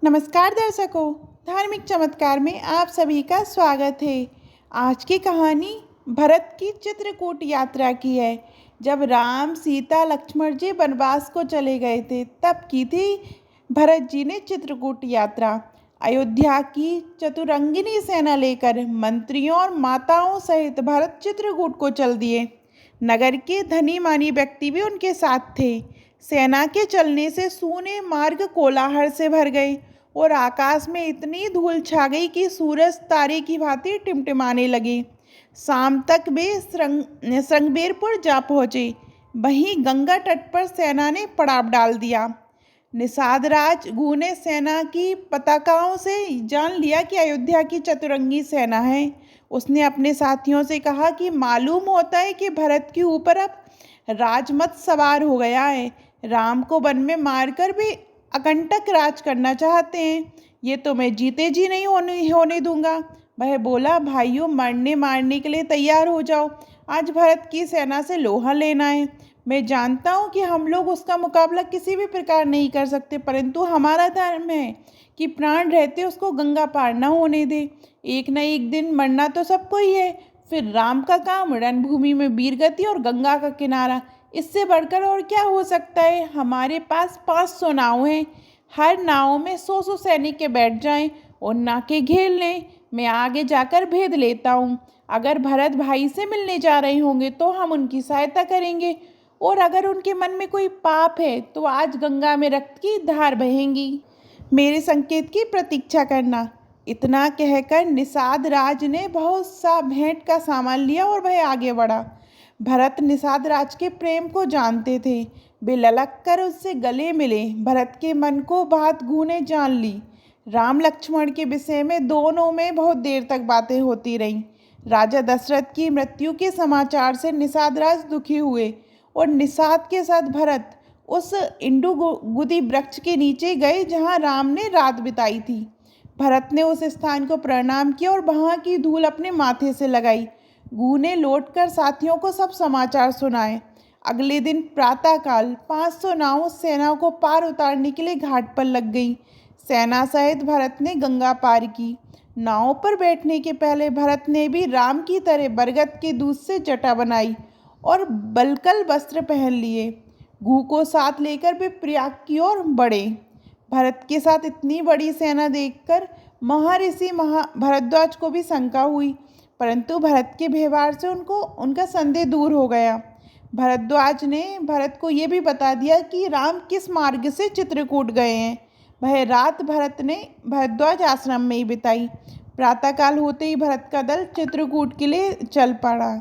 नमस्कार दर्शकों, धार्मिक चमत्कार में आप सभी का स्वागत है। आज की कहानी भरत की चित्रकूट यात्रा की है। जब राम, सीता, लक्ष्मण जी वनवास को चले गए थे तब की थी भरत जी ने चित्रकूट यात्रा। अयोध्या की चतुरंगिनी सेना लेकर मंत्रियों और माताओं सहित भरत चित्रकूट को चल दिए। नगर के धनी मानी व्यक्ति भी उनके साथ थे। सेना के चलने से सूने मार्ग कोलाहल से भर गए और आकाश में इतनी धूल छा गई कि सूरज तारे की भांति टिमटिमाने लगे। शाम तक वे श्रृंगबेरपुर जा पहुँचे। वहीं गंगा तट पर सेना ने पड़ाव डाल दिया। निषाद राज गू ने सेना की पताकाओं से जान लिया कि अयोध्या की चतुरंगी सेना है। उसने अपने साथियों से कहा कि मालूम होता है कि भरत के ऊपर अब राजमत सवार हो गया है। राम को वन में मारकर भी अकंटक राज करना चाहते हैं। ये तो मैं जीते जी नहीं होने दूंगा। वह बोला, भाइयों, मरने मारने के लिए तैयार हो जाओ। आज भरत की सेना से लोहा लेना है। मैं जानता हूँ कि हम लोग उसका मुकाबला किसी भी प्रकार नहीं कर सकते, परंतु हमारा धर्म है कि प्राण रहते उसको गंगा पार न होने दे। एक न एक दिन मरना तो सबको ही है। फिर राम का काम, रणभूमि में वीरगति और गंगा का किनारा, इससे बढ़कर और क्या हो सकता है। हमारे पास 500 नाव हैं। हर नाव में 100 सैनिक के बैठ जाएं और नाके घेर लें। मैं आगे जाकर भेद लेता हूँ। अगर भरत भाई से मिलने जा रहे होंगे तो हम उनकी सहायता करेंगे, और अगर उनके मन में कोई पाप है तो आज गंगा में रक्त की धार बहेंगी। मेरे संकेत की प्रतीक्षा करना। इतना कहकर निषाद राज ने बहुत सा भेंट का सामान लिया और वह आगे बढ़ा। भरत निषाद राज के प्रेम को जानते थे। वे ललक कर उससे गले मिले। भरत के मन को बात गू ने जान ली। राम लक्ष्मण के विषय में दोनों में बहुत देर तक बातें होती रहीं। राजा दशरथ की मृत्यु के समाचार से निषाद राज दुखी हुए और निषाद के साथ भरत उस इंडु गुदी वृक्ष के नीचे गए जहाँ राम ने रात बिताई थी। भरत ने उस स्थान को प्रणाम किया और वहाँ की धूल अपने माथे से लगाई। गू ने लौटकर साथियों को सब समाचार सुनाए। अगले दिन प्रातःकाल 500 नाव सेना को पार उतारने के लिए घाट पर लग गई। सेना सहित भरत ने गंगा पार की। नाव पर बैठने के पहले भरत ने भी राम की तरह बरगद के दूध से जटा बनाई और बलकल वस्त्र पहन लिए। गू को साथ लेकर वे प्रयाग की ओर बढ़े। भरत के साथ इतनी बड़ी सेना देखकर महर्षि भरद्वाज को भी शंका हुई, परंतु भरत के व्यवहार से उनका संदेह दूर हो गया। भरद्वाज ने भरत को ये भी बता दिया कि राम किस मार्ग से चित्रकूट गए हैं। वह रात भरत ने भरद्वाज आश्रम में ही बिताई। प्रातःकाल होते ही भरत का दल चित्रकूट के लिए चल पड़ा।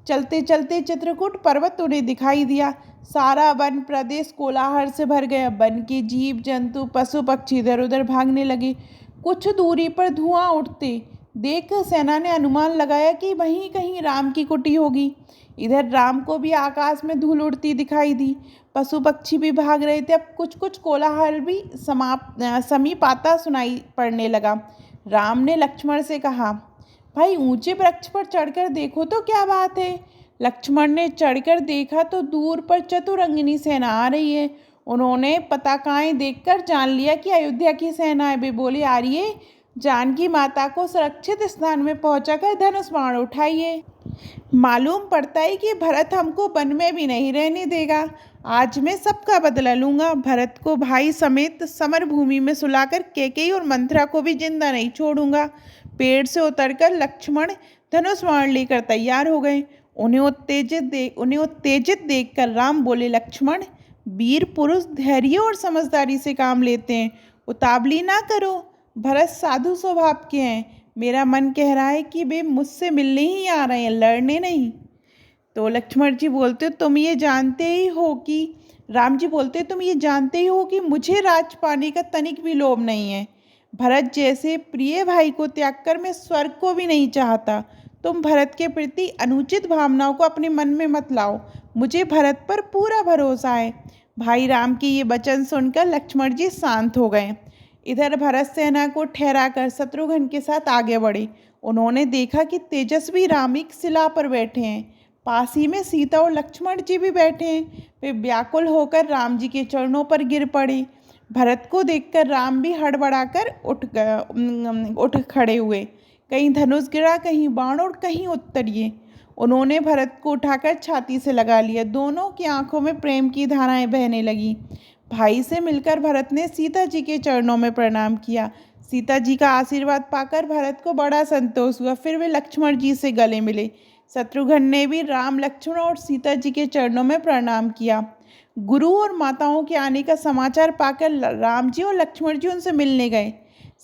चलते चलते चित्रकूट पर्वत उन्हें दिखाई दिया। सारा वन प्रदेश कोलाहल से भर गया। वन के जीव जंतु पशु पक्षी इधर उधर भागने लगे। कुछ दूरी पर धुआं उठते देख सेना ने अनुमान लगाया कि वहीं कहीं राम की कुटी होगी। इधर राम को भी आकाश में धूल उड़ती दिखाई दी। पशु पक्षी भी भाग रहे थे। अब कुछ कुछ कोलाहल भी समीप आता सुनाई पड़ने लगा। राम ने लक्ष्मण से कहा, भाई, ऊंचे वृक्ष पर चढ़कर देखो तो क्या बात है। लक्ष्मण ने चढ़कर देखा तो दूर पर चतुरंगिनी सेना आ रही है। उन्होंने पताकाएं देखकर जान लिया कि अयोध्या की सेना है। वे बोले, आर्य, जानकी माता को सुरक्षित स्थान में पहुंचाकर धनुष बाण उठाइए। मालूम पड़ता है कि भरत हमको वन में भी नहीं रहने देगा। आज मैं सबका बदला लूंगा। भरत को भाई समेत समर भूमि में सुलाकर कैकेयी और मंथरा को भी जिंदा नहीं छोड़ूंगा। पेड़ से उतरकर लक्ष्मण धनुष बाण लेकर तैयार हो गए। उन्हें उत्तेजित देखकर राम बोले, लक्ष्मण, वीर पुरुष धैर्य और समझदारी से काम लेते हैं, उतावली ना करो। भरत साधु स्वभाव के हैं। मेरा मन कह रहा है कि वे मुझसे मिलने ही आ रहे हैं, लड़ने नहीं। तो लक्ष्मण जी बोलते, तुम ये जानते ही हो कि राम जी बोलते, तुम ये जानते ही हो कि मुझे राज पाने का तनिक भी लोभ नहीं है। भरत जैसे प्रिय भाई को त्याग कर मैं स्वर्ग को भी नहीं चाहता। तुम भरत के प्रति अनुचित भावनाओं को अपने मन में मत लाओ। मुझे भरत पर पूरा भरोसा है। भाई राम के ये वचन सुनकर लक्ष्मण जी शांत हो गए। इधर भरत सेना को ठहराकर शत्रुघ्न के साथ आगे बढ़े। उन्होंने देखा कि तेजस्वी राम एक शिला पर बैठे हैं। पास ही में सीता और लक्ष्मण जी भी बैठे हैं। वे व्याकुल होकर राम जी के चरणों पर गिर पड़े। भरत को देखकर राम भी हड़बड़ाकर उठ खड़े हुए। कहीं धनुष गिरा, कहीं बाण और कहीं उत्तरीय। उन्होंने भरत को उठाकर छाती से लगा लिया। दोनों की आंखों में प्रेम की धाराएं बहने लगी। भाई से मिलकर भरत ने सीता जी के चरणों में प्रणाम किया। सीता जी का आशीर्वाद पाकर भरत को बड़ा संतोष हुआ। फिर वे लक्ष्मण जी से गले मिले। शत्रुघ्न ने भी राम, लक्ष्मण और सीता जी के चरणों में प्रणाम किया। गुरु और माताओं के आने का समाचार पाकर राम जी और लक्ष्मण जी उनसे मिलने गए।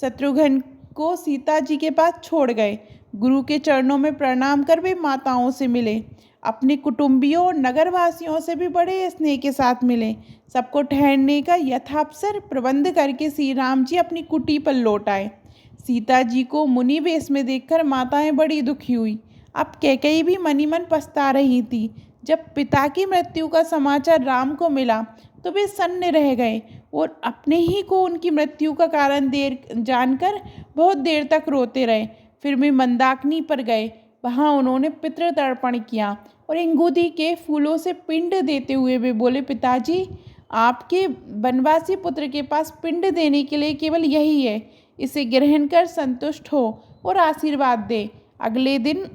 शत्रुघ्न को सीता जी के पास छोड़ गए। गुरु के चरणों में प्रणाम कर वे माताओं से मिले। अपने कुटुंबियों और नगरवासियों से भी बड़े स्नेह के साथ मिले। सबको ठहरने का यथावसर प्रबंध करके श्री राम जी अपनी कुटी पर लौट आए। सीता जी को मुनि वेश में देखकर माताएं बड़ी दुखी हुई। अब कैकेयी भी मनी मन पछता रही थी। जब पिता की मृत्यु का समाचार राम को मिला तो वे सन्न रह गए और अपने ही को उनकी मृत्यु का कारण देर जानकर बहुत देर तक रोते रहे। फिर वे मंदाकिनी पर गए। वहाँ उन्होंने पितृतर्पण किया और इंगुदी के फूलों से पिंड देते हुए वे बोले, पिताजी, आपके वनवासी पुत्र के पास पिंड देने के लिए केवल यही है। इसे ग्रहण कर संतुष्ट हो और आशीर्वाद दे। अगले दिन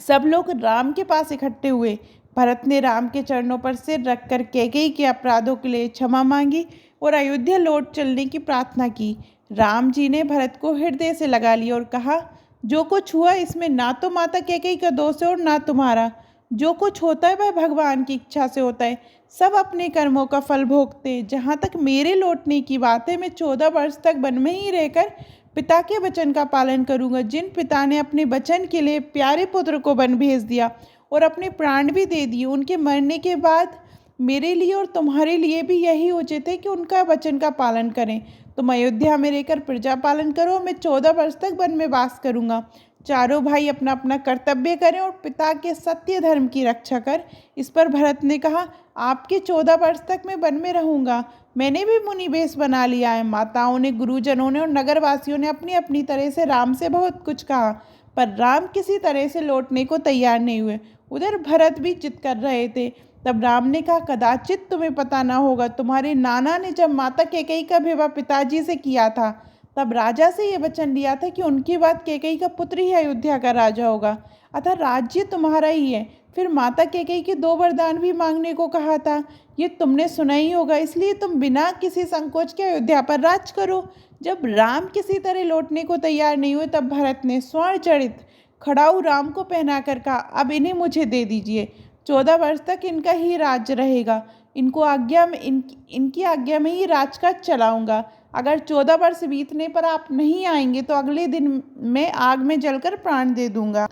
सब लोग राम के पास इकट्ठे हुए। भरत ने राम के चरणों पर सिर रखकर कैकेयी के अपराधों के लिए क्षमा मांगी और अयोध्या लौट चलने की प्रार्थना की। राम जी ने भरत को हृदय से लगा लिया और कहा, जो कुछ हुआ इसमें ना तो माता कैकेयी का दोष है और ना तुम्हारा। जो कुछ होता है वह भगवान की इच्छा से होता है। सब अपने कर्मों का फल भोगते। जहाँ तक मेरे लौटने की बात है, मैं 14 वर्ष तक वन में ही रहकर पिता के वचन का पालन करूंगा। जिन पिता ने अपने वचन के लिए प्यारे पुत्र को वन भेज दिया और अपने प्राण भी दे दिए, उनके मरने के बाद मेरे लिए और तुम्हारे लिए भी यही उचित है कि उनका वचन का पालन करें। तुम अयोध्या में रहकर प्रजा पालन करो, मैं 14 वर्ष तक वन में वास करूंगा। चारों भाई अपना अपना कर्तव्य करें और पिता के सत्य धर्म की रक्षा कर। इस पर भरत ने कहा, आपके 14 वर्ष तक मैं वन में रहूंगा। मैंने भी मुनि वेश बना लिया है। माताओं ने, गुरुजनों ने और नगरवासियों ने अपनी अपनी तरह से राम से बहुत कुछ कहा, पर राम किसी तरह से लौटने को तैयार नहीं हुए। उधर भरत भी जिद कर रहे थे। तब राम ने कहा, कदाचित तुम्हें पता ना होगा, तुम्हारे नाना ने जब माता कैकेयी का विवाह पिताजी से किया था, तब राजा से ये वचन लिया था कि उनके बाद कैकेयी का पुत्र ही अयोध्या का राजा होगा, अतः राज्य तुम्हारा ही है। फिर माता कैकेयी के 2 वरदान भी मांगने को कहा था। ये तुमने सुना ही होगा, इसलिए तुम बिना किसी संकोच के अयोध्या पर राज करो। जब राम किसी तरह लौटने को तैयार नहीं हुए, तब भरत ने स्वर्ण जड़ित खड़ाऊ राम को पहनाकर कहा, अब इन्हें मुझे दे दीजिए। 14 वर्ष तक इनका ही राज्य रहेगा। इनकी आज्ञा में ही राजकाज चलाऊंगा। अगर 14 वर्ष बीतने पर आप नहीं आएंगे तो अगले दिन मैं आग में जलकर प्राण दे दूंगा।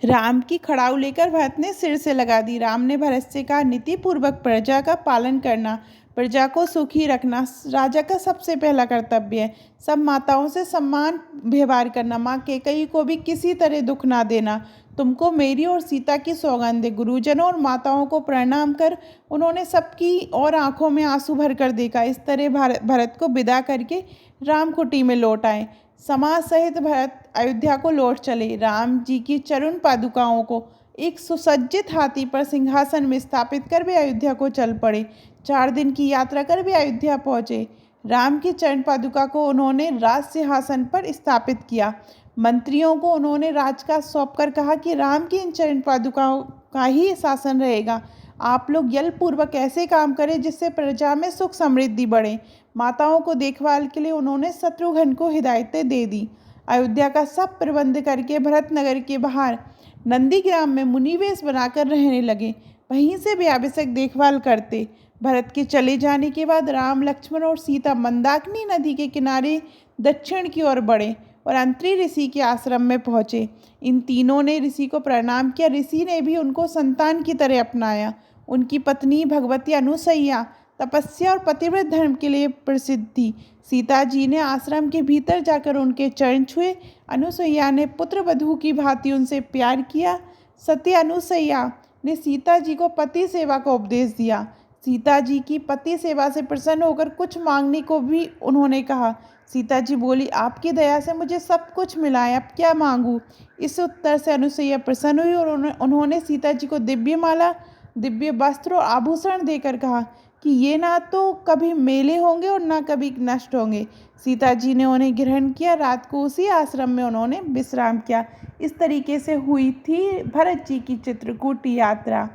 राम की खड़ाऊ लेकर भरत ने सिर से लगा दी। राम ने भरत से कहा, नीति पूर्वक प्रजा का पालन करना, प्रजा को सुखी रखना राजा का सबसे पहला कर्तव्य है। सब माताओं से सम्मान व्यवहार करना, माँ कैकेयी को भी किसी तरह दुख ना देना। तुमको मेरी और सीता की सौगंध है। गुरुजनों और माताओं को प्रणाम कर उन्होंने सबकी और आंखों में आंसू भर कर देखा। इस तरह भरत को विदा करके राम कुटी में लौट आए। समाज सहित भरत अयोध्या को लौट चले। राम जी की चरण पादुकाओं को एक सुसज्जित हाथी पर सिंहासन में स्थापित कर वे अयोध्या को चल पड़े। 4 दिन की यात्रा कर वे अयोध्या पहुँचे। राम की चरण पादुका को उन्होंने राज सिंहासन पर स्थापित किया। मंत्रियों को उन्होंने राजकाज सौंपकर कहा कि राम की इन चरण पादुकाओं का ही शासन रहेगा। आप लोग यलपूर्वक ऐसे काम करें जिससे प्रजा में सुख समृद्धि बढ़े। माताओं को देखभाल के लिए उन्होंने शत्रुघ्न को हिदायतें दे दी। अयोध्या का सब प्रबंध करके भरत नगर के बाहर नंदीग्राम में मुनिवेश बनाकर रहने लगे। वहीं से वे आवश्यक देखभाल करते। भरत के चले जाने के बाद राम, लक्ष्मण और सीता मंदाकिनी नदी के किनारे दक्षिण की ओर बढ़े और अंत्री ऋषि के आश्रम में पहुँचे। इन तीनों ने ऋषि को प्रणाम किया। ऋषि ने भी उनको संतान की तरह अपनाया। उनकी पत्नी भगवती अनुसैया तपस्या और पतिव्रत धर्म के लिए प्रसिद्ध थी। सीता जी ने आश्रम के भीतर जाकर उनके चरण छुए। अनुसैया ने पुत्र वधू की भांति उनसे प्यार किया। सती अनुसैया ने सीता जी को पति सेवा का उपदेश दिया। सीता जी की पति सेवा से प्रसन्न होकर कुछ मांगने को भी उन्होंने कहा। सीता जी बोली, आपकी दया से मुझे सब कुछ मिला है, अब क्या मांगूं? इस उत्तर से अनुसैया प्रसन्न हुई और उन्होंने सीता जी को दिव्य माला, दिव्य वस्त्र और आभूषण देकर कहा कि ये ना तो कभी मेले होंगे और ना कभी नष्ट होंगे। सीता जी ने उन्हें ग्रहण किया, रात को उसी आश्रम में उन्होंने विश्राम किया। इस तरीके से हुई थी भरत जी की चित्रकूट यात्रा।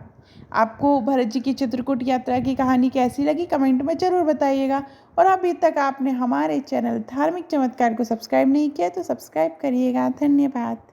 आपको भरत जी की चित्रकूट यात्रा की कहानी कैसी लगी कमेंट में ज़रूर बताइएगा। और अभी तक आपने हमारे चैनल धार्मिक चमत्कार को सब्सक्राइब नहीं किया तो सब्सक्राइब करिएगा। धन्यवाद।